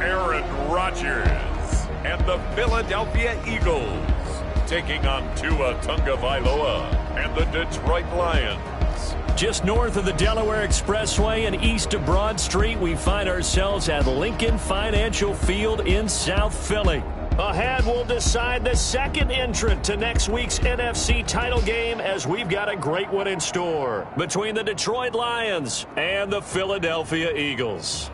Aaron Rodgers and the Philadelphia Eagles taking on Tua Tagovailoa and the Detroit Lions. Just north of the Delaware Expressway and east of Broad Street, we find ourselves at Lincoln Financial Field in South Philly. Ahead, we'll decide the second entrant to next week's NFC title game, as we've got a great one in store between the Detroit Lions and the Philadelphia Eagles.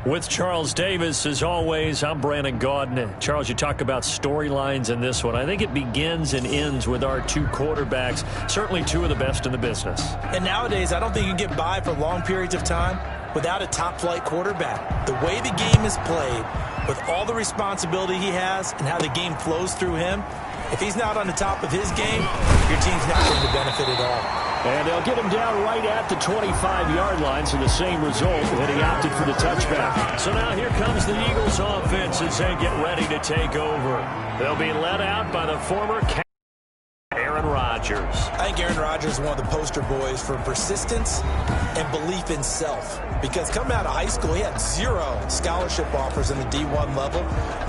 With Charles Davis, as always, I'm Brandon Gaudin. Charles, you talk about storylines in this one. I think it begins and ends with our two quarterbacks, certainly two of the best in the business. And nowadays, I don't think you can get by for long periods of time without a top-flight quarterback. The way the game is played, with all the responsibility he has and how the game flows through him, if he's not on the top of his game, your team's not going to benefit at all. And they'll get him down right at the 25-yard line, so the same result when he opted for the touchback. So now here comes the Eagles offense as they get ready to take over. They'll be led out by the former Aaron Rodgers. I think Aaron Rodgers is one of the poster boys for persistence and belief in self. Because coming out of high school, he had 0 scholarship offers in the D1 level,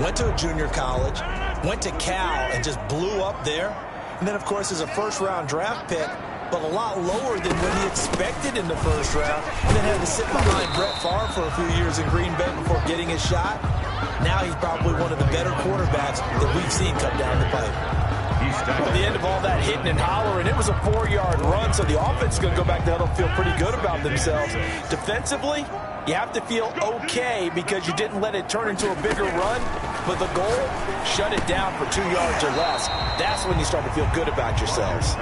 went to a junior college, went to Cal and just blew up there. And then, of course, as a first-round draft pick, but a lot lower than what he expected in the first round, and then had to sit behind Brett Favre for a few years in Green Bay before getting his shot. Now he's probably one of the better quarterbacks that we've seen come down the pipe. At the end of all that hitting and hollering, it was a 4-yard run, so the offense is going to go back to huddle and feel pretty good about themselves. Defensively, you have to feel okay because you didn't let it turn into a bigger run, but the goal, shut it down for 2 yards or less. That's when you start to feel good about yourselves.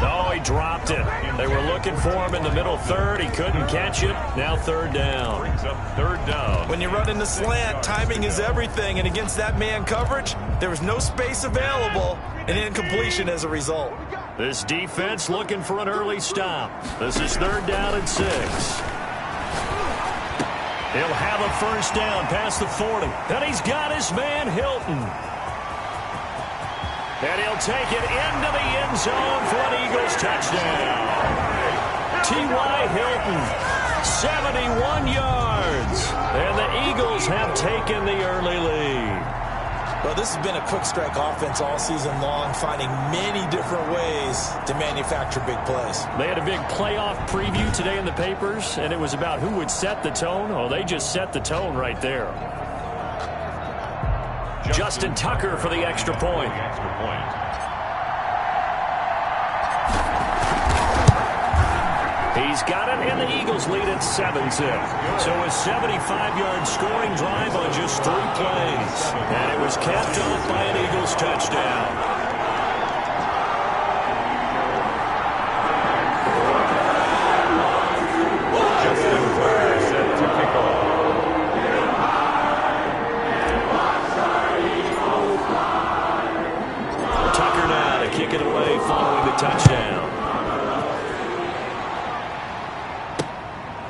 Oh, he dropped it. They were looking for him in the middle third. He couldn't catch it. Now third down. Brings up third down. When you run in the slant, timing is everything, and against that man coverage, there was no space available, and incompletion as a result. This defense looking for an early stop. This is third down and 6. He'll have a first down past the 40. And he's got his man Hilton. And he'll take it into the end zone for an Eagles touchdown. T.Y. Hilton, 71 yards. And the Eagles have taken the early lead. Well, this has been a quick strike offense all season long, finding many different ways to manufacture big plays. They had a big playoff preview today in the papers, and it was about who would set the tone. Oh, they just set the tone right there. Justin Tucker for the extra point. He's got it, and the Eagles lead at 7-0. So a 75-yard scoring drive on just 3 plays. And it was capped off by an Eagles touchdown. Tucker now to kick it away following the touchdown.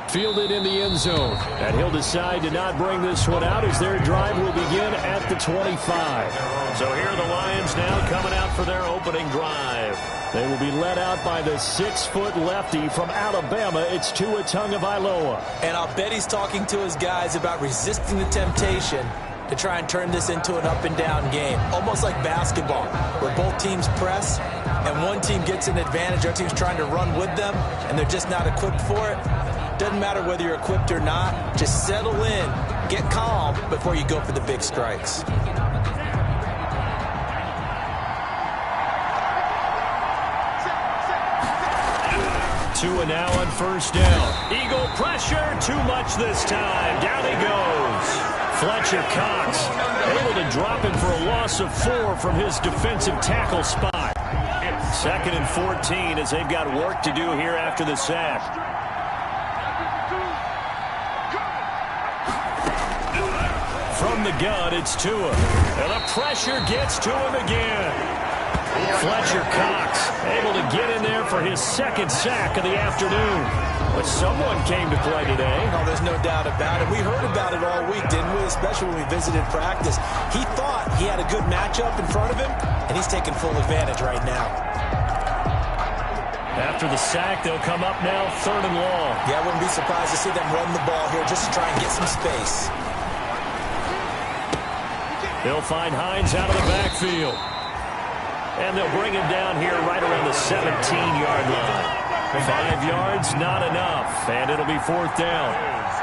Fielded in the end zone. And he'll decide to not bring this one out as their drive will begin at the 25. So here are the Lions now coming out for their opening drive. They will be led out by the 6-foot lefty from Alabama. It's Tua Tagovailoa. And I'll bet he's talking to his guys about resisting the temptation to try and turn this into an up-and-down game. Almost like basketball, where both teams press, and one team gets an advantage, the other team's trying to run with them, and they're just not equipped for it. Doesn't matter whether you're equipped or not. Just settle in, get calm before you go for the big strikes. Tua now on first down. Eagle pressure, too much this time. Down he goes. Fletcher Cox able to drop him for a loss of 4 from his defensive tackle spot. 2nd and 14 as they've got work to do here after the sack. From the gun, it's Tua. And the pressure gets to him again. Fletcher Cox able to get in there for his 2nd sack of the afternoon. But someone came to play today. Oh, there's no doubt about it. We heard about it all week, didn't we? Especially when we visited practice. He thought he had a good matchup in front of him, and he's taking full advantage right now. After the sack, they'll come up now, 3rd and long. Yeah, I wouldn't be surprised to see them run the ball here just to try and get some space. They'll find Hines out of the backfield. And they'll bring him down here right around the 17-yard line. 5 yards, not enough. And it'll be 4th down.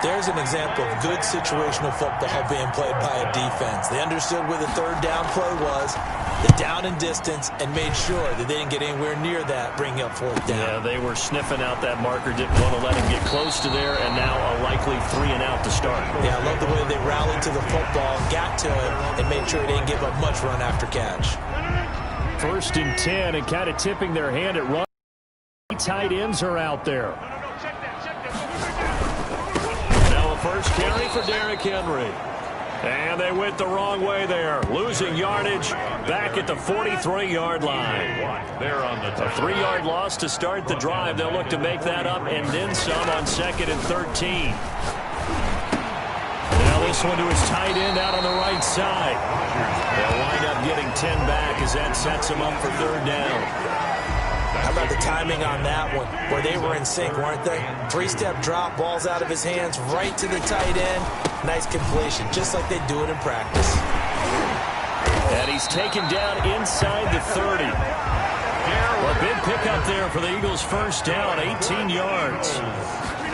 There's an example of good situational football being played by a defense. They understood where the 3rd down play was, the down and distance, and made sure that they didn't get anywhere near that, bringing up 4th down. Yeah, they were sniffing out that marker, didn't want to let him get close to there, and now a likely 3 and out to start. Yeah, I love the way they rallied to the football, got to him, and made sure he didn't give up much run after catch. 1st and 10, and kind of tipping their hand at run. Tight ends are out there. Now a first carry for Derrick Henry. And they went the wrong way there, losing yardage back at the 43-yard line. They're on the A 3-yard loss to start the drive. They'll look to make that up and then some on 2nd and 13. Now this one to his tight end out on the right side. They'll wind up getting 10 back as that sets him up for 3rd down. How about the timing on that one, where they were in sync, weren't they? 3-step drop, balls out of his hands, right to the tight end. Nice completion, just like they do it in practice. And he's taken down inside the 30. A big pickup there for the Eagles' 1st down, 18 yards.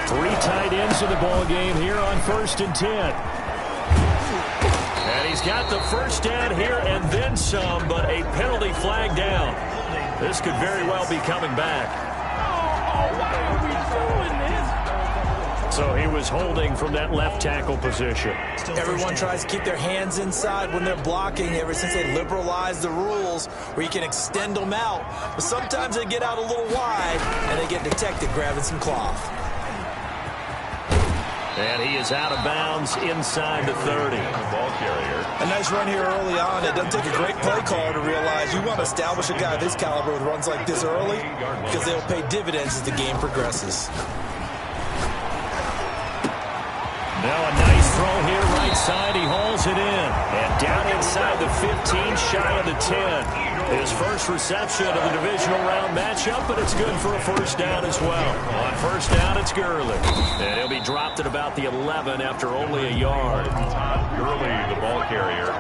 3 tight ends in the ball game here on 1st and 10. And he's got the 1st down here and then some, but a penalty flag down. This could very well be coming back. So he was holding from that left tackle position. Everyone tries to keep their hands inside when they're blocking ever since they liberalized the rules where you can extend them out. But sometimes they get out a little wide and they get detected grabbing some cloth. And he is out of bounds inside the 30. ball carrier. A nice run here early on. It doesn't take a great play caller to realize you want to establish a guy of this caliber with runs like this early because they'll pay dividends as the game progresses. Now a nice throw here right side. He hauls it in. And down inside the 15, shy of the 10. His first reception of the divisional round matchup, but it's good for a 1st down as well. On 1st down, it's Gurley. And he'll be dropped at about the 11 after only a yard. Gurley, the ball carrier,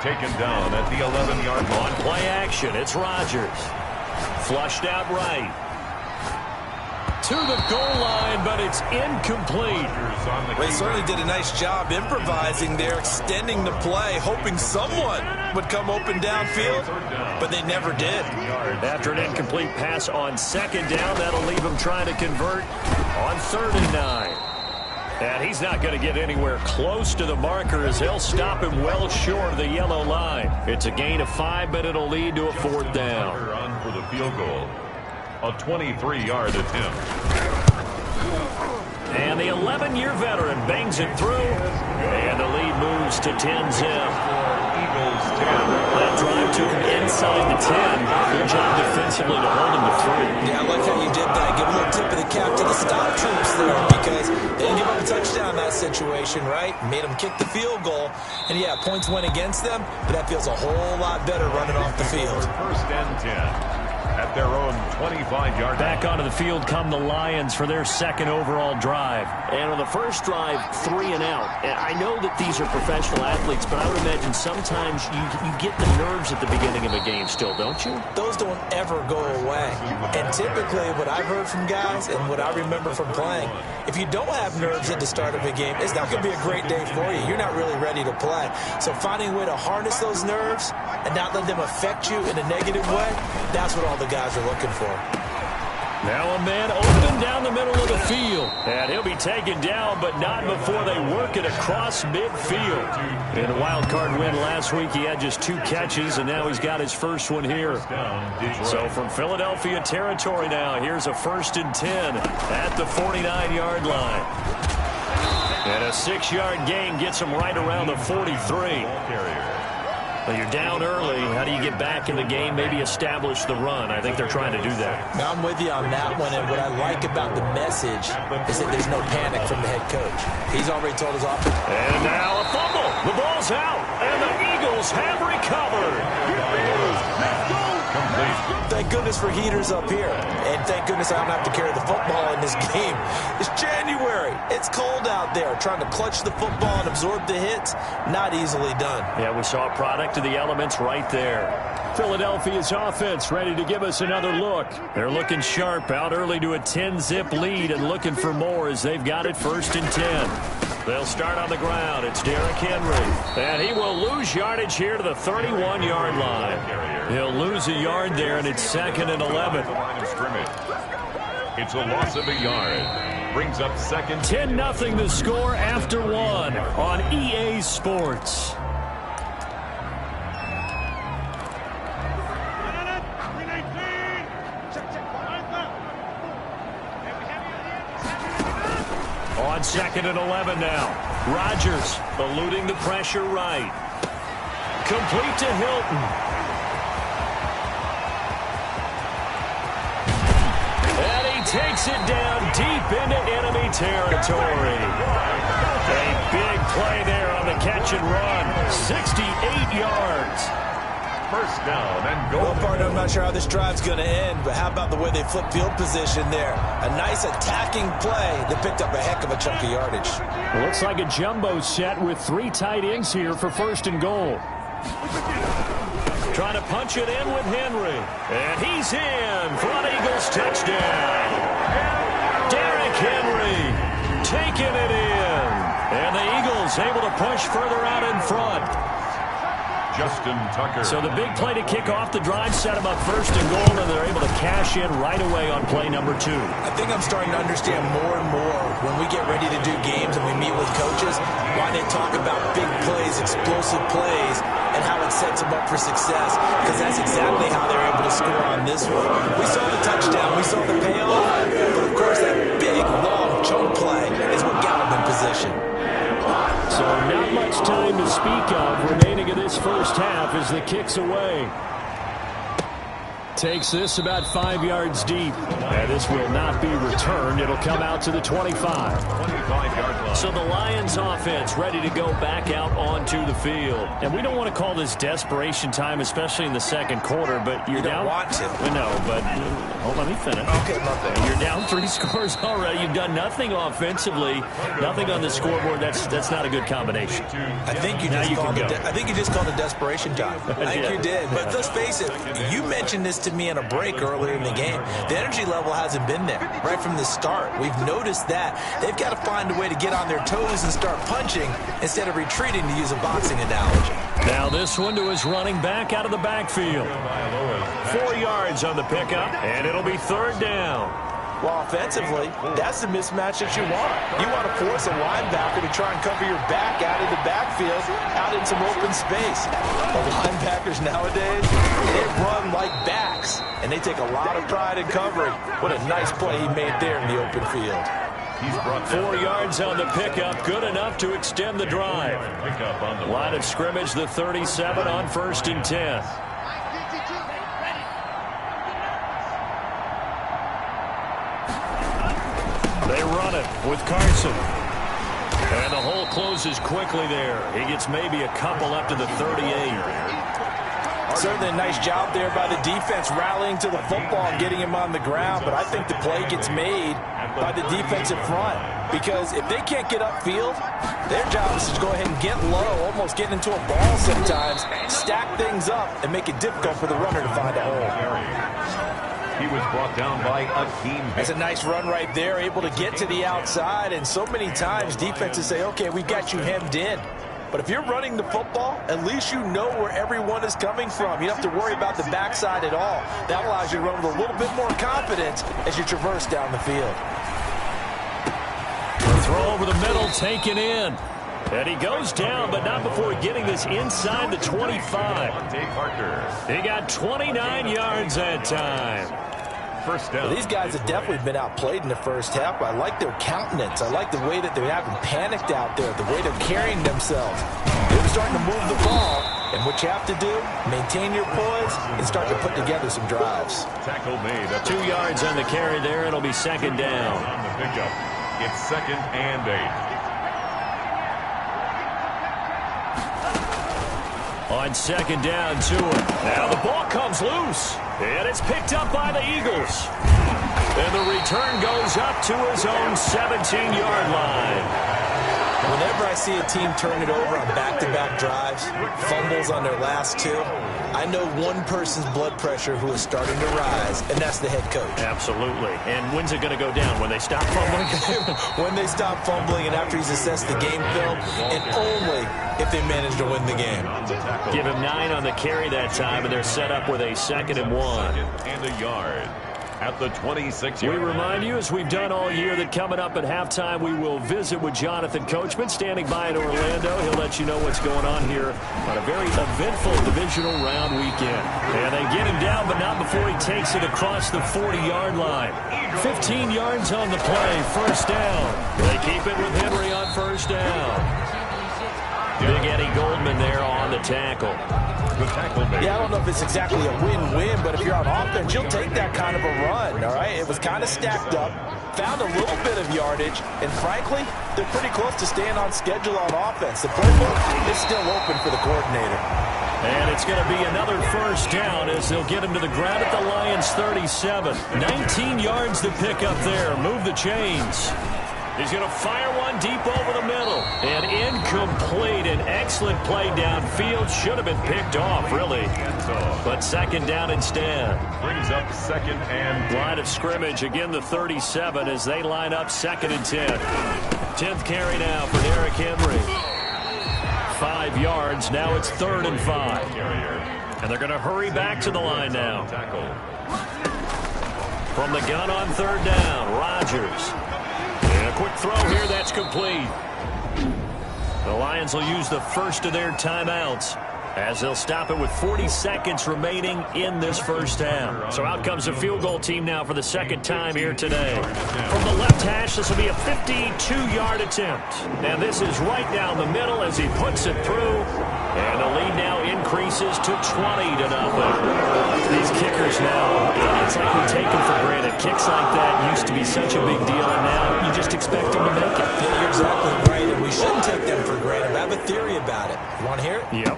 taken down at the 11-yard line. On play action, it's Rodgers. Flushed out right. To the goal line, but it's incomplete. They certainly did a nice job improvising there, extending the play, hoping someone would come open downfield, but they never did. After an incomplete pass on 2nd down, that'll leave him trying to convert on 3rd and 9. And he's not going to get anywhere close to the marker as they'll stop him well short of the yellow line. It's a gain of 5, but it'll lead to a 4th down. On for the field goal. A 23-yard attempt. And the 11-year veteran bangs it through. And the lead moves to 10-zip. Eagles 10. That drive took him inside the 10. Good job defensively to hold him to 3. Yeah, I like how you did that. Give a little tip of the cap to the stop troops there because they didn't give up a touchdown in that situation, right? Made them kick the field goal. And, yeah, points went against them, but that feels a whole lot better running off the field. 1st and 10. At their own 25-yard Back onto the field come the Lions for their 2nd overall drive. And on the first drive, 3 and out. And I know that these are professional athletes, but I would imagine sometimes you get the nerves at the beginning of a game still, don't you? Those don't ever go away. And typically what I've heard from guys and what I remember from playing, if you don't have nerves at the start of a game, it's not going to be a great day for you. You're not really ready to play. So finding a way to harness those nerves and not let them affect you in a negative way, that's what all the guys are looking for. Now a man open down the middle of the field. And he'll be taken down, but not before they work it across midfield. In a wild card win last week, he had just 2 catches, and now he's got his first one here. So from Philadelphia territory now, here's a 1st and 10 at the 49-yard line. And a 6-yard gain gets him right around the 43. Well, you're down early. How do you get back in the game, maybe establish the run? I think they're trying to do that. Now, I'm with you on that one, and what I like about the message is that there's no panic from the head coach. He's already told his offense. And now a fumble. The ball's out, and the Eagles have recovered. Thank goodness for heaters up here. And thank goodness I don't have to carry the football in this game. It's January. It's cold out there. Trying to clutch the football and absorb the hits, not easily done. Yeah, we saw a product of the elements right there. Philadelphia's offense ready to give us another look. They're looking sharp, out early to a 10-zip lead and looking for more as they've got it 1st and 10. They'll start on the ground. It's Derrick Henry. And he will lose yardage here to the 31-yard line. He'll lose a yard there, and it's 2nd and 11. It's a loss of a yard. Brings up 2nd. 10-0 the score after 1 on EA Sports. On 2nd and 11 now. Rodgers eluding the pressure right. Complete to Hilton. And he takes it down deep into enemy territory. A big play there on the catch and run. 68 yards. First down and goal. Well, partner, I'm not sure how this drive's going to end, but how about the way they flip field position there? A nice attacking play that picked up a heck of a chunk of yardage. Well, looks like a jumbo set with 3 tight ends here for 1st and goal. Trying to punch it in with Henry. And he's in for an Eagles touchdown. Derrick Henry taking it in. And the Eagles able to push further out in front. Justin Tucker. So the big play to kick off the drive set them up 1st and goal, and they're able to cash in right away on play number 2. I think I'm starting to understand more and more when we get ready to do games and we meet with coaches, why they talk about big plays, explosive plays, and how it sets them up for success, because that's exactly how they're able to score on this one. We saw the touchdown, we saw the payoff, but of course that big, long chunk play is what got them in position. So not much time to speak of remaining in this first half as the kick's away. Takes this about 5 yards deep. And this will not be returned. It'll come out to the 25. 25-yard line. So the Lions offense ready to go back out onto the field. And we don't want to call this desperation time, especially in the 2nd quarter, but you're down. You don't want to. No, but let me finish. Okay, nothing. You're down 3 scores already. You've done nothing offensively, nothing on the scoreboard. That's not a good combination. I think you just called it desperation time. I think you did. But let's face it, you mentioned this to me in a break earlier in the game. The energy level hasn't been there right from the start. We've noticed that. They've got to find a way to get on their toes and start punching instead of retreating, to use a boxing analogy. Now this one to his running back out of the backfield. 4 yards on the pickup, and it'll be 3rd down. Well, offensively, that's the mismatch that you want. You want to force a linebacker to try and cover your back out of the backfield, out in some open space. The linebackers nowadays, they run like backs, and they take a lot of pride in covering. What a nice play he made there in the open field. He's brought 4 yards on the pickup, good enough to extend the drive. Line of scrimmage, the 37 on 1st and 10. They run it with Carson. And the hole closes quickly there. He gets maybe a couple up to the 38. Certainly a nice job there by the defense rallying to the football and getting him on the ground, but I think the play gets made by the defensive front, because if they can't get upfield, their job is to go ahead and get low, almost get into a ball sometimes, stack things up, and make it difficult for the runner to find a hole. He was brought down by Akeem. That's a nice run right there, able to get to the outside, and so many times defenses say, okay, we got you hemmed in. But if you're running the football, at least you know where everyone is coming from. You don't have to worry about the backside at all. That allows you to run with a little bit more confidence as you traverse down the field. Throw over the middle, taken in. And he goes down, but not before getting this inside the 25. He got 29 yards that time. First down. Well, these guys have definitely been outplayed in the first half. I like their countenance. I like the way that they haven't panicked out there, the way they're carrying themselves. They were starting to move the ball, And what you have to do, maintain your poise and start to put together some drives. Tackle made. 2 yards on the carry there. It'll be second down. On the pickup, it's 2nd and 8. On second down, Tua. Now the ball comes loose, and it's picked up by the Eagles. And the return goes up to his own 17-yard line. Whenever I see a team turn it over on back-to-back drives, fumbles on their last 2, I know one person's blood pressure who is starting to rise, and that's the head coach. Absolutely. And when's it going to go down? When they stop fumbling? When they stop fumbling and after he's assessed the game film, and only if they manage to win the game. Give him 9 on the carry that time, and they're set up with a 2nd and 1. 2nd and a yard. At the 26-yard We remind you, as we've done all year, that coming up at halftime, we will visit with Jonathan Coachman, standing by in Orlando. He'll let you know what's going on here on a very eventful divisional round weekend. And they get him down, but not before he takes it across the 40-yard line. 15 yards on the play, first down. They keep it with Henry on first down. Big Eddie Goldman there on the tackle. Yeah, I don't know if it's exactly a win-win, but if you're on offense, you'll take that kind of a run, all right? It was kind of stacked up, found a little bit of yardage, and frankly, they're pretty close to staying on schedule on offense. The playbook is still open for the coordinator. And it's going to be another first down as they'll get him to the ground at the Lions' 37. 19 yards to pick up there. Move the chains. He's going to fire one deep over the middle. And incomplete. An excellent play downfield. Should have been picked off, really. But second down instead. brings up 2nd and 10. Line of scrimmage, again the 37 as they line up 2nd and 10. 10th carry now for Derrick Henry. 5 yards. Now it's 3rd and 5. And they're going to hurry back to the line now. From the gun on 3rd down, Rodgers. And a quick throw here, that's complete. The Lions will use the first of their timeouts as they'll stop it with 40 seconds remaining in this first half. So out comes the field goal team now for the second time here today. From the left hash, this will be a 52-yard attempt. And this is right down the middle as he puts it through. And the lead now increases to 20-0. These kickers now, it's like we take them for granted. Kicks like that used to be such a big deal, and now you just expect them to make it. Yeah, you're exactly right, and we shouldn't take them for granted. I have a theory about it. You want to hear it? Yep.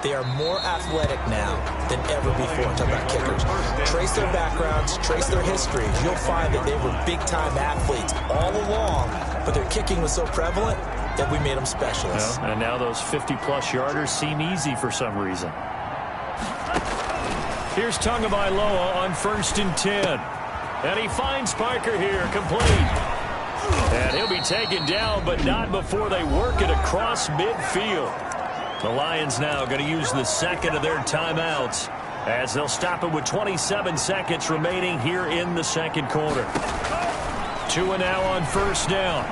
They are more athletic now than ever before. Talk about kickers. Trace their backgrounds, trace their history. You'll find that they were big-time athletes all along, but their kicking was so prevalent that we made them specialists. Well, and now those 50-plus yarders seem easy for some reason. Here's Tagovailoa on 1st and 10. And he finds Parker here, complete. And he'll be taken down, but not before they work it across midfield. The Lions now going to use the second of their timeouts as they'll stop it with 27 seconds remaining here in the second quarter. Tua now on 1st down.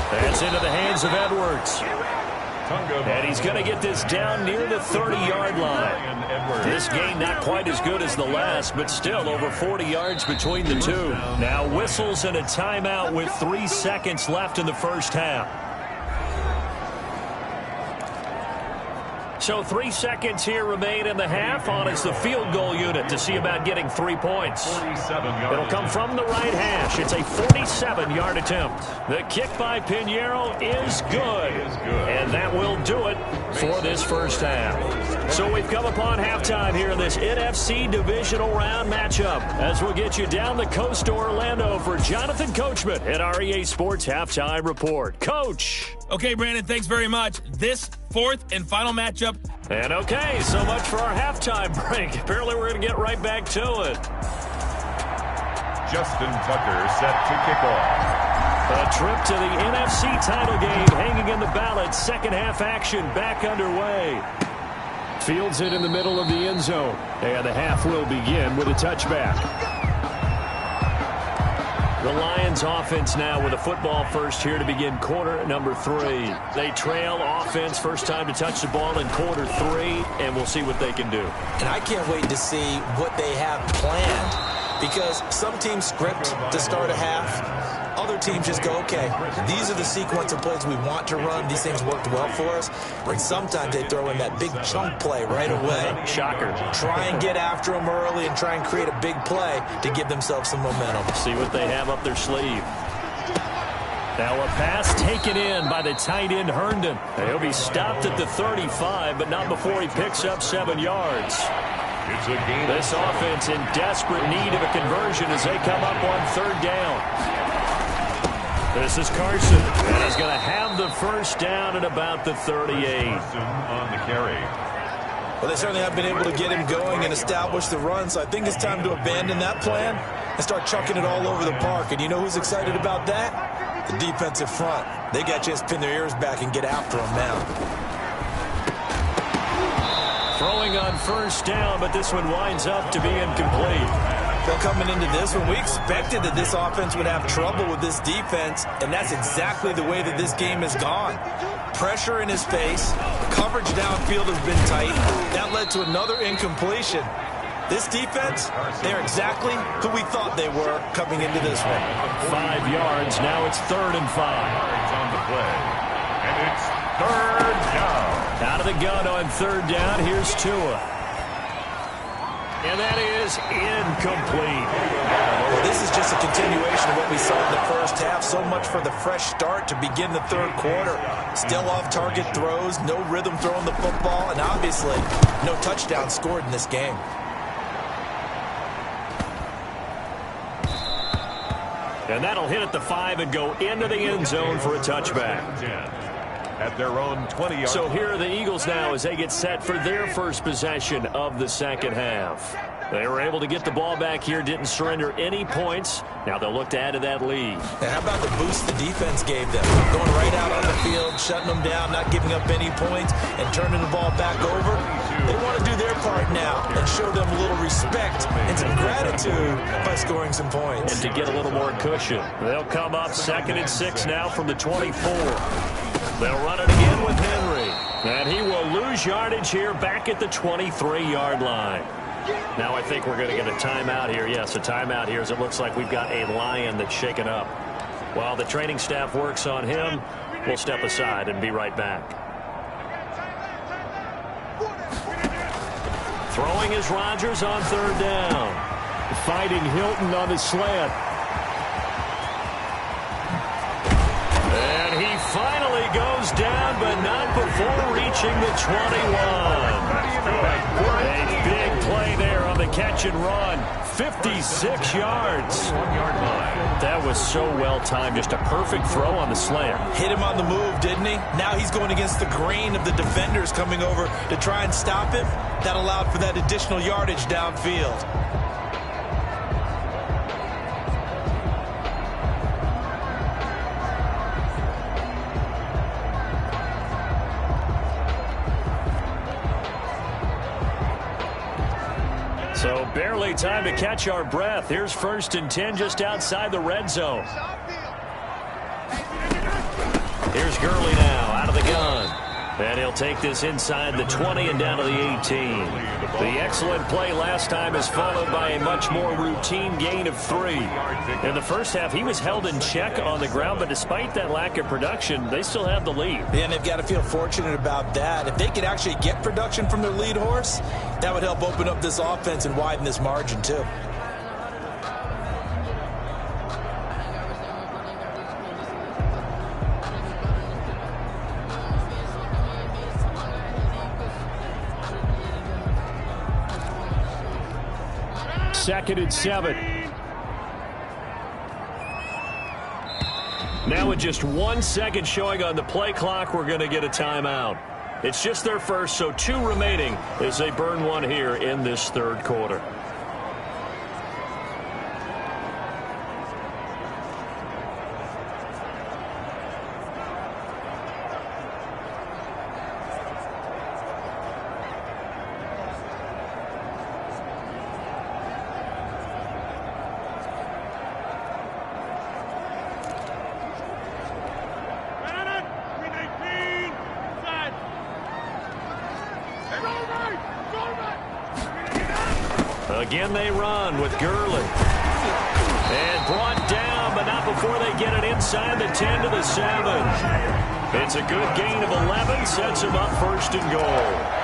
That's into the hands of Edwards. And he's going to get this down near the 30-yard line. This game not quite as good as the last, but still over 40 yards between the two. Now whistles and a timeout with 3 seconds left in the first half. So 3 seconds here remain in the half on as the field goal unit to see about getting 3 points. It'll come from the right hash. It's a 47-yard attempt. The kick by Pinheiro is good. And that will do it for this first half. So we've come upon halftime here in this NFC divisional round matchup as we'll get you down the coast to Orlando for Jonathan Coachman at our EA Sports Halftime Report. Coach. Okay, Brandon, thanks very much. This 4th and final matchup. And okay, so much for our halftime break. Apparently we're going to get right back to it. Justin Tucker set to kick off. A trip to the NFC title game hanging in the balance. Second half action back underway. Fields it in the middle of the end zone. And the half will begin with a touchback. The Lions offense now with a football first here to begin quarter number 3. They trail offense first time to touch the ball in quarter 3, and we'll see what they can do. And I can't wait to see what they have planned, because some teams script to start a half. other teams just go, okay, these are the sequence of plays we want to run. These things worked well for us. And sometimes they throw in that big chunk play right away. Shocker. Try and get after them early and try and create a big play to give themselves some momentum. See what they have up their sleeve. Now a pass taken in by the tight end Herndon. He'll be stopped at the 35, but not before he picks up 7 yards. It's a gain. This offense in desperate need of a conversion as they come up on 3rd down. This is Carson, and he's going to have the first down at about the 38. On the carry. Well, they certainly have been able to get him going and establish the run, so I think it's time to abandon that plan and start chucking it all over the park. And you know who's excited about that? The defensive front. They got a chance to pin their ears back and get after him now. Throwing on 1st down, but this one winds up to be incomplete. Well, coming into this one, we expected that this offense would have trouble with this defense, and that's exactly the way that this game has gone. Pressure in his face, coverage downfield has been tight. That led to another incompletion. This defense, they're exactly who we thought they were coming into this one. 5 yards, now it's 3rd and 5. On the play. And it's 3rd down. Out of the gun on 3rd down, here's Tua. And that is incomplete. Well, this is just a continuation of what we saw in the first half. So much for the fresh start to begin the 3rd quarter. Still off-target throws, no rhythm throwing the football, and obviously no touchdown scored in this game. And that'll hit at the 5 and go into the end zone for a touchback. At their own 20-yard. So here are the Eagles now as they get set for their first possession of the 2nd half. They were able to get the ball back here, didn't surrender any points. Now they'll look to add to that lead. And how about the boost the defense gave them? Going right out on the field, shutting them down, not giving up any points, and turning the ball back over. They want to do their part now and show them a little respect and some gratitude by scoring some points. And to get a little more cushion. They'll come up 2nd and 6 now from the 24. They'll run it again with Henry. And he will lose yardage here back at the 23-yard line. Now I think we're going to get a timeout here. Yes, a timeout here as it looks like we've got a Lion that's shaken up. While the training staff works on him, we'll step aside and be right back. Throwing is Rodgers on 3rd down. Fighting Hilton on his slant. And he finally goes down, but not before reaching the 21. A big play there on the catch and run. 56 yards. 1-yard line. That was so well timed. Just a perfect throw on the slant. Hit him on the move, didn't he? Now he's going against the grain of the defenders coming over to try and stop him. That allowed for that additional yardage downfield. So barely time to catch our breath. Here's 1st and 10 just outside the red zone. Here's Gurley now out of the gun. And he'll take this inside the 20 and down to the 18. The excellent play last time is followed by a much more routine gain of 3. In the first half, he was held in check on the ground, but despite that lack of production, they still have the lead. Yeah, and they've got to feel fortunate about that. If they could actually get production from their lead horse, that would help open up this offense and widen this margin too. Second and 7. Now with just 1 second showing on the play clock, we're going to get a timeout. It's just their first, so 2 remaining as they burn 1 here in this 3rd quarter. Again they run with Gurley. And brought down, but not before they get it inside the 10 to the 7. It's a good gain of 11, sets them up first and goal.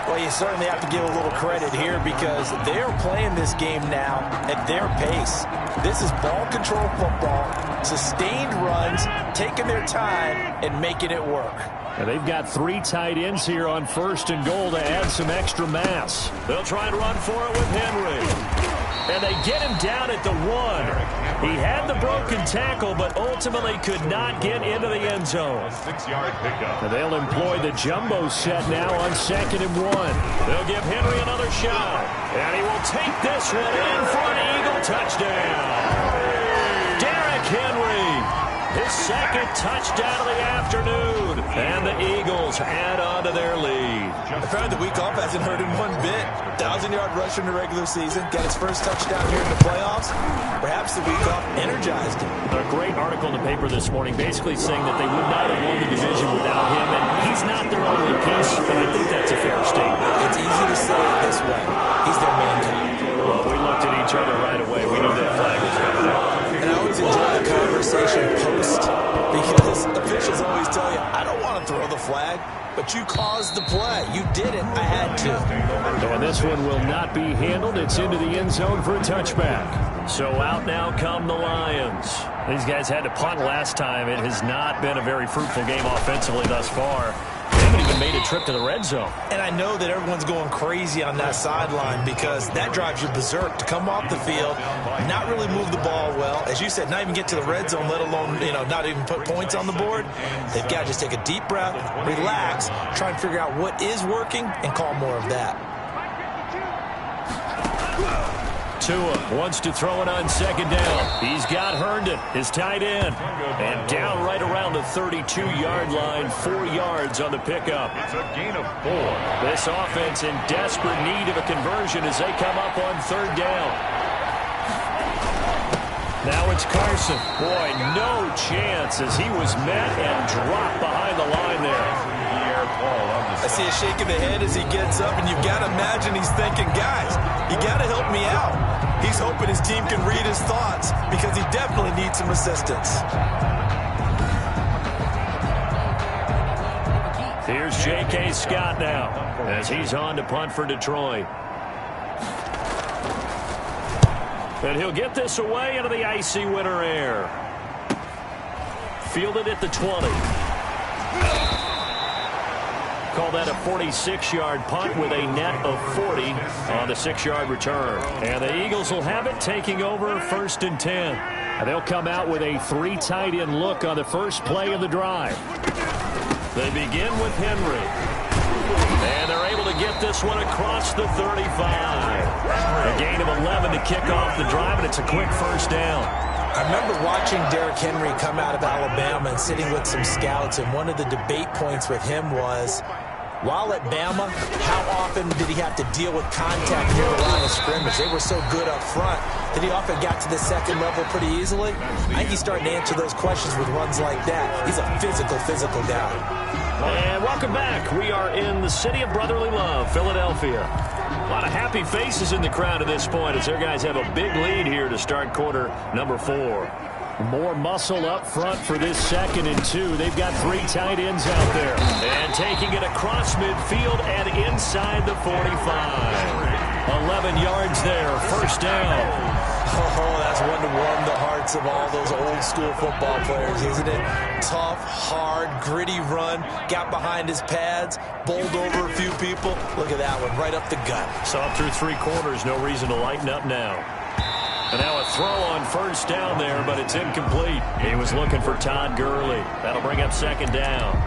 Well, you certainly have to give a little credit here because they're playing this game now at their pace. This is ball control football, sustained runs, taking their time, and making it work. And they've got 3 tight ends here on first and goal to add some extra mass. They'll try and run for it with Henry. And they get him down at the 1. He had the broken tackle, but ultimately could not get into the end zone. 6-yard pickup. And they'll employ the jumbo set now on 2nd and 1. They'll give Henry another shot. And he will take this one in for an Eagle touchdown. Derrick Henry. His 2nd touchdown of the afternoon. And the Eagles add on to their lead. I found the week off hasn't hurt him one bit. 1,000-yard rush in the regular season. Got his first touchdown here in the playoffs. Perhaps the week off energized him. A great article in the paper this morning basically saying that they would not have won the division without him. And he's not their only piece, but I think that's a fair statement. It's easy to say it this way. He's their main guy. Well, we looked at each other right away. We knew that flag was coming out. And I always enjoy the conversation post because officials always tell you, I don't want to throw the flag, but you caused the play. You did it. I had to. And this one will not be handled. It's into the end zone for a touchback. So out now come the Lions. These guys had to punt last time. It has not been a very fruitful game offensively thus far. They haven't even made a trip to the red zone. And I know that everyone's going crazy on that sideline because that drives you berserk to come off the field, not really move the ball well. As you said, not even get to the red zone, let alone, not even put points on the board. They've got to just take a deep breath, relax, try and figure out what is working, and call more of that. Tua wants to throw it on 2nd down. He's got Herndon, his tight end. And down right around the 32-yard line, 4 yards on the pickup. It's a gain of 4. This offense in desperate need of a conversion as they come up on 3rd down. Now it's Carson. Boy, no chance as he was met and dropped behind the line there. I see a shake of the head as he gets up, and you've got to imagine he's thinking, guys, you got to help me out. He's hoping his team can read his thoughts because he definitely needs some assistance. Here's J.K. Scott now as he's on to punt for Detroit. And he'll get this away into the icy winter air. Fielded at the 20. Call that a 46-yard punt with a net of 40 on the 6-yard return. And the Eagles will have it, taking over 1st and 10. And they'll come out with a 3 tight end look on the first play of the drive. They begin with Henry. And they're able to get this one across the 35. A gain of 11 to kick off the drive, and it's a quick first down. I remember watching Derrick Henry come out of Alabama and sitting with some scouts, and one of the debate points with him was, while at Bama, how often did he have to deal with contact near the line of scrimmage? They were so good up front that he often got to the 2nd level pretty easily. I think he's starting to answer those questions with runs like that. He's a physical guy. And welcome back. We are in the city of brotherly love, Philadelphia. A lot of happy faces in the crowd at this point as their guys have a big lead here to start quarter number 4. More muscle up front for this 2nd and 2. They've got 3 tight ends out there. And taking it across midfield and inside the 45. 11 yards there, first down. Oh, that's one to warm the hearts of all those old school football players, isn't it? Tough, hard, gritty run, got behind his pads, bowled over a few people. Look at that one, right up the gut. So up through 3 quarters, no reason to lighten up now. And now a throw on first down there, but it's incomplete. He was looking for Todd Gurley. That'll bring up 2nd down.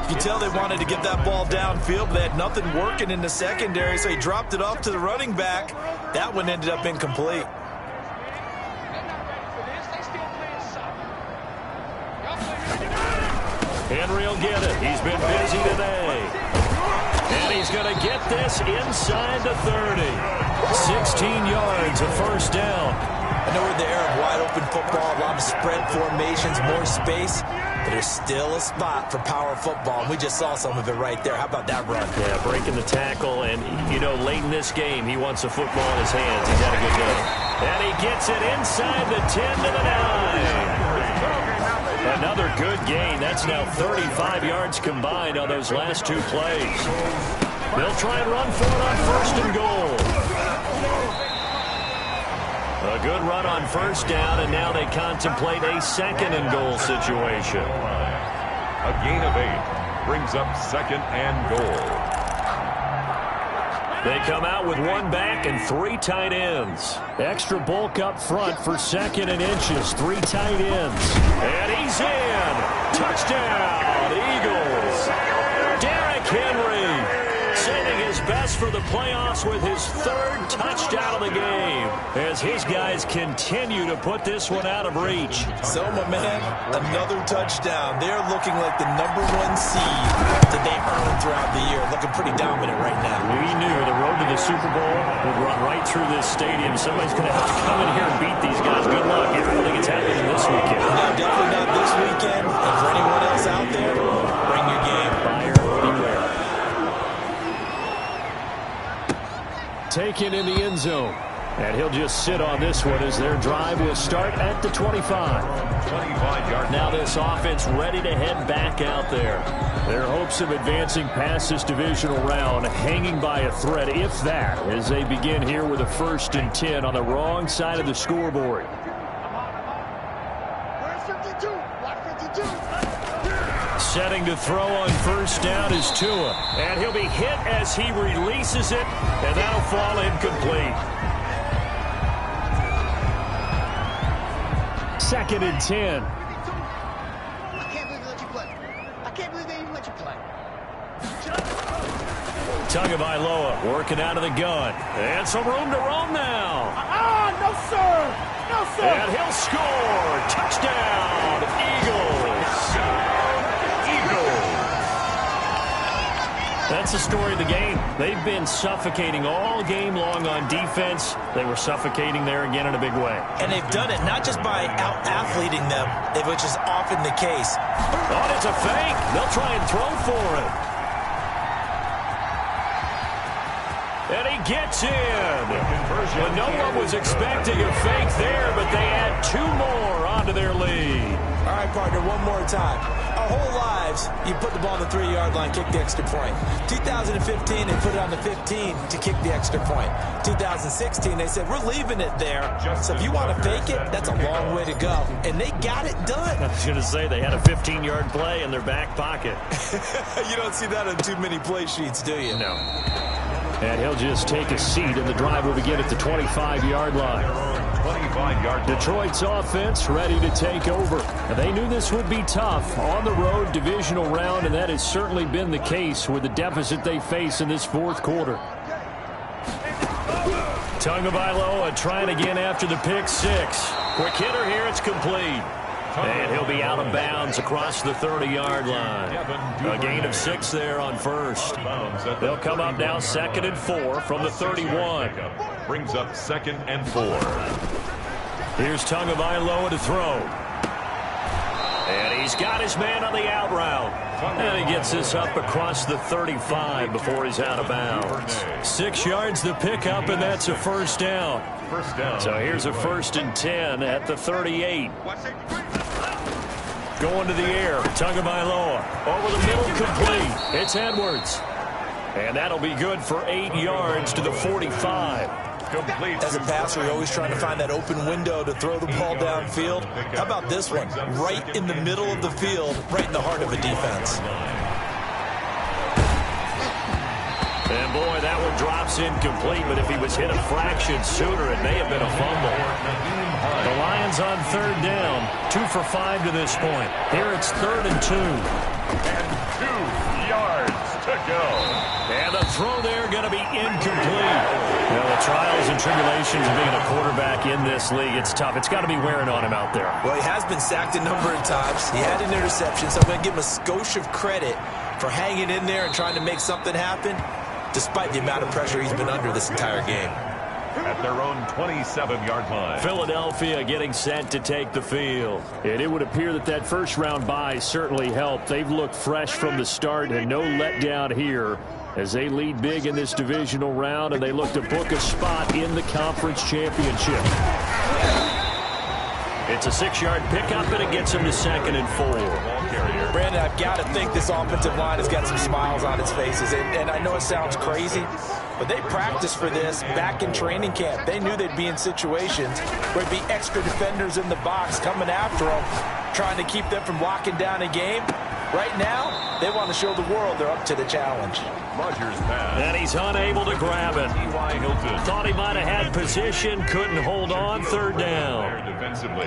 You can tell they wanted to get that ball downfield, but they had nothing working in the secondary, so he dropped it off to the running back. That one ended up incomplete. Henry will get it. He's been busy today. And he's going to get this inside the 30. 16 yards, a first down. I know we're in the era of wide-open football, a lot of spread formations, more space, but there's still a spot for power football, and we just saw some of it right there. How about that run? Yeah, breaking the tackle, and, late in this game, he wants the football in his hands. He's had a good day. And he gets it inside the 10 to the 9. Another good gain. That's now 35 yards combined on those last 2 plays. They'll try and run for it on 1st and goal. A good run on 1st down, and now they contemplate a 2nd and goal situation. A gain of 8 brings up 2nd and goal. They come out with 1 back and 3 tight ends. Extra bulk up front for 2nd and inches. 3 tight ends. And he's in. Touchdown, Eagles. Derrick Henry saving his best for the playoffs with his 3rd touchdown of the game as his guys continue to put this one out of reach. So, my man, another touchdown. They're looking like the #1 seed that they earned throughout the year. Looking pretty dominant right now. We knew the road to the Super Bowl would run right through this stadium. Somebody's going to have to come in here and beat these guys. Good luck. I don't think it's happening this weekend. No, definitely not this weekend. And for anyone else out there, bring your game. Buyer beware. Taken in the end zone. And he'll just sit on this one as their drive will start at the 25. 25-yard. Now this offense ready to head back out there. Their hopes of advancing past this divisional round hanging by a thread, if that, as they begin here with a 1st and 10 on the wrong side of the scoreboard. Setting to throw on 1st down is Tua. And he'll be hit as he releases it, and that'll fall incomplete. 2nd and 10. I can't believe they let you play. I can't believe they even let you play. Tagovailoa working out of the gun. And some room to roam now. No, sir. No, sir. And he'll score. Touchdown, Eagles. That's the story of the game. They've been suffocating all game long on defense. They were suffocating there again in a big way. And they've done it not just by out-athleting them, which is often the case. Oh, it's a fake. They'll try and throw for it. And he gets in. Well, no one was expecting a fake there, but they add 2 more onto their lead. All right, partner, one more time. Our whole lives, you put the ball on the 3-yard line, kick the extra point. 2015, they put it on the 15 to kick the extra point. 2016, they said, we're leaving it there. So if you want to fake it, that's a long way to go. And they got it done. I was going to say, they had a 15-yard play in their back pocket. You don't see that on too many play sheets, do you? No. And he'll just take a seat, and the drive will begin at the 25-yard line. 25-yard. Detroit's offense ready to take over. They knew this would be tough on the road divisional round, and that has certainly been the case with the deficit they face in this 4th quarter. Tagovailoa trying again after the pick 6. Quick hitter here, it's complete. And he'll be out of bounds across the 30-yard line. A gain of 6 there on 1st. They'll come up now 2nd and 4 from the 31. Brings up 2nd and 4. Here's Tagovailoa to throw. And he's got his man on the out route. And he gets this up across the 35 before he's out of bounds. 6 yards the pickup, and that's a 1st down. First down. So here's a 1st and 10 at the 38. Going to the air, Tagovailoa. Over the middle, complete. It's Edwards. And that'll be good for 8 yards to the 45. Complete. As a passer, you're always trying to find that open window to throw the ball downfield. How about this one? Right in the middle of the field, right in the heart of a defense. And boy, that one drops incomplete, but if he was hit a fraction sooner, it may have been a fumble. The Lions on 3rd down, 2 for 5 to this point. Here it's 3rd and 2. And 2 yards to go. And the throw there going to be incomplete. You know, the trials and tribulations of being a quarterback in this league, it's tough. It's got to be wearing on him out there. Well, he has been sacked a number of times. He had an interception, so I'm going to give him a skosh of credit for hanging in there and trying to make something happen, despite the amount of pressure he's been under this entire game. At their own 27-yard line. Philadelphia getting set to take the field. And it would appear that that first-round bye certainly helped. They've looked fresh from the start and no letdown here as they lead big in this divisional round, and they look to book a spot in the conference championship. It's a 6-yard pickup, and it gets him to 2nd and 4. Brandon, I've got to think this offensive line has got some smiles on its faces. And I know it sounds crazy, but they practiced for this back in training camp. They knew they'd be in situations where there'd be extra defenders in the box coming after them, trying to keep them from locking down a game. Right now, they want to show the world they're up to the challenge. Rodgers pass. And he's unable to grab it. T.Y. Hilton. Thought he might have had position, couldn't hold on, 3rd down. Defensively.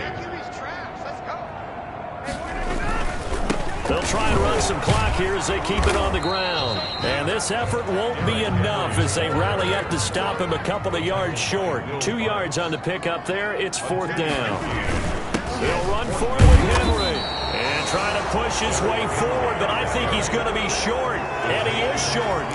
They'll try and run some clock here as they keep it on the ground. And this effort won't be enough as they rally up to stop him a couple of yards short. 2 yards on the pickup there. It's 4th down. They'll run for it with Henry. And trying to push his way forward, but I think he's going to be short. And he is short.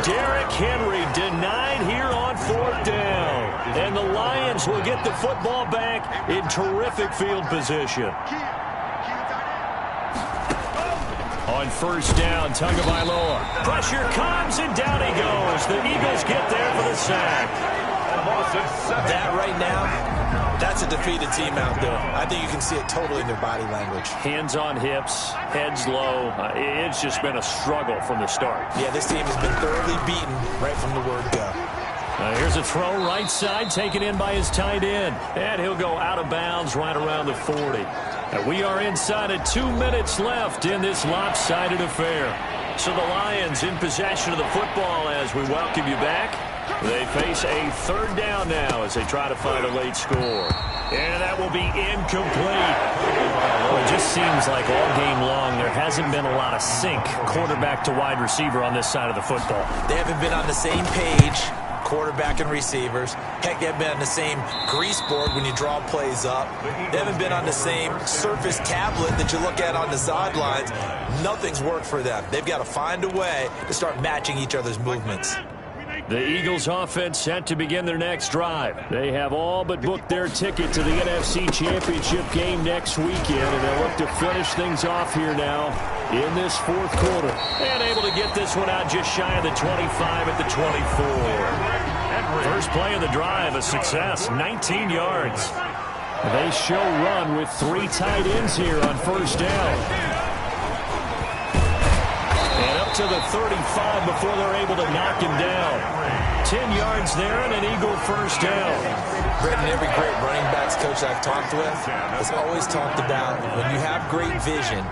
Derrick Henry denied here on 4th down. And the Lions will get the football back in terrific field position. On 1st down, Tagovailoa. Pressure comes, and down he goes. The Eagles get there for the sack. That right now, that's a defeated team out there. I think you can see it totally in their body language. Hands on hips, heads low. It's just been a struggle from the start. Yeah, this team has been thoroughly beaten right from the word go. Here's a throw right side, taken in by his tight end. And he'll go out of bounds right around the 40. And we are inside of 2 minutes left in this lopsided affair. So the Lions in possession of the football as we welcome you back. They face a 3rd down now as they try to find a late score. And that will be incomplete. Well, it just seems like all game long there hasn't been a lot of sync quarterback to wide receiver on this side of the football. They haven't been on the same page, quarterback and receivers. Heck, they haven't been on the same grease board when you draw plays up. They haven't been on the same surface tablet that you look at on the sidelines. Nothing's worked for them. They've got to find a way to start matching each other's movements. The Eagles offense set to begin their next drive. They have all but booked their ticket to the NFC Championship game next weekend, and they'll look to finish things off here now in this 4th quarter. And able to get this one out just shy of the 25 at the 24. First play of the drive, a success, 19 yards. They show run with 3 tight ends here on 1st down. To the 35 before they're able to knock him down. 10 yards there and an Eagle 1st down. Brendan, every great running backs coach I've talked with has always talked about when you have great vision,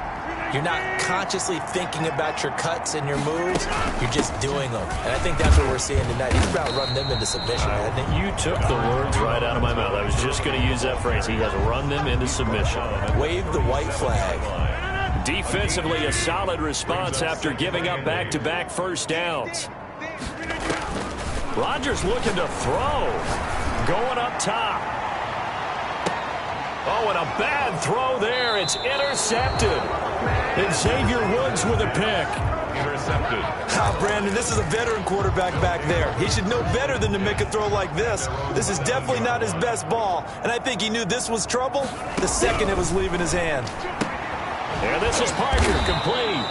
you're not consciously thinking about your cuts and your moves, you're just doing them. And I think that's what we're seeing tonight. He's about to run them into submission, hasn't he? You took the words right out of my mouth. I was just going to use that phrase. He has run them into submission. Wave the white flag. Defensively, a solid response after giving up back-to-back 1st downs. Rodgers looking to throw. Going up top. Oh, and a bad throw there. It's intercepted. And Xavier Woods with a pick. Intercepted. Brandon, this is a veteran quarterback back there. He should know better than to make a throw like this. This is definitely not his best ball, and I think he knew this was trouble the second it was leaving his hand. And this is Parker, complete.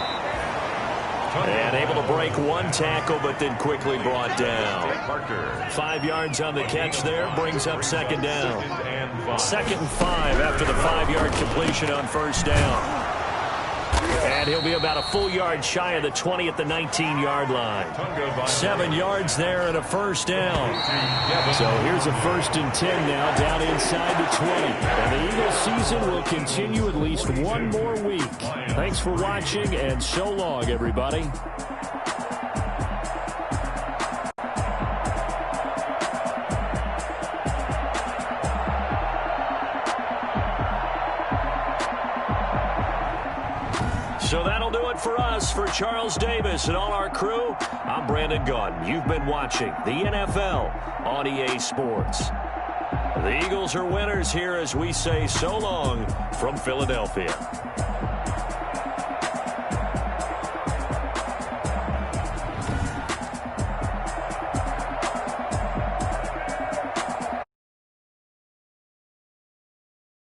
And able to break 1 tackle, but then quickly brought down. 5 yards on the catch there, brings up 2nd down. 2nd and 5 after the 5-yard completion on 1st down. And he'll be about a full yard shy of the 20 at the 19-yard line. 7 yards there and a 1st down. So here's a 1st and 10 now down inside the 20. And the Eagles season will continue at least 1 more week. Thanks for watching, and so long, everybody. So that'll do it for us. For Charles Davis and all our crew, I'm Brandon Gaudin. You've been watching the NFL on EA Sports. The Eagles are winners here as we say so long from Philadelphia.